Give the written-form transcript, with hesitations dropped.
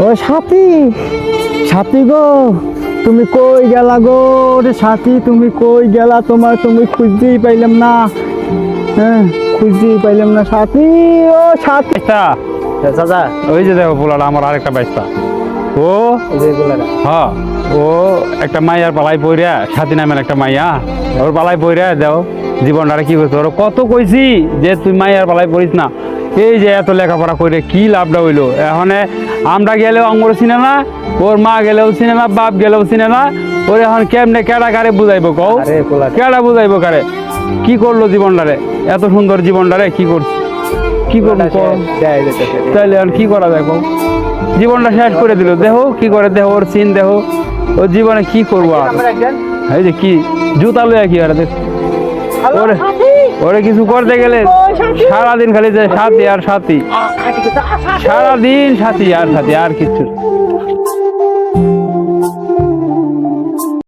ও সাথী, সাথী গো তুমি কই গেলা গো? রে সাথী তুমি কই গেলা? তুমি খুঁজতেই পাইলাম না। হ্যাঁ, খুঁজতেই পাইলাম না সাথী। ও সাথী। চাচা ওই যে দেখো পোলাটা আমার আরেকটা বাইস্তা ও হ্যাঁ, ও একটা মাইয়ার পালাই পইরা, সাথী নামের একটা মাইয়া, ওর পালাই পইরা দাও জীবনটা কি করছে। ওর কত কইছি যে তুই মাইয়ার পালাই পড়িস না। এই যে এত লেখাপড়া করে কি লাভটা হইলো? এখন আমরা গেলেও আমার চিনে না, ওর মা গেলেও চিনে না, বাপ গেলেও চিনে না। ওর এখন কেমনে কেডা কারে বুঝাইবো কও? কেডা বুঝাইবো কারে? কি করলো জীবনটারে, এত সুন্দর জীবনটারে কি করছে? কি করবো তাইলে আর কি করা যায় কও? জীবনটা শেষ করে দিল। দেখো কি করে, দেখো ওর সিন, দেখো ওর জীবনে কি করবো আর। এই যে কি জুতা লইয়া কি আর দেখ, ওরে ওরে কিছু করতে গেলে সারাদিন খালি যে সাথী আর সাথী, সারাদিন সাথী আর সাথী, আর কিছু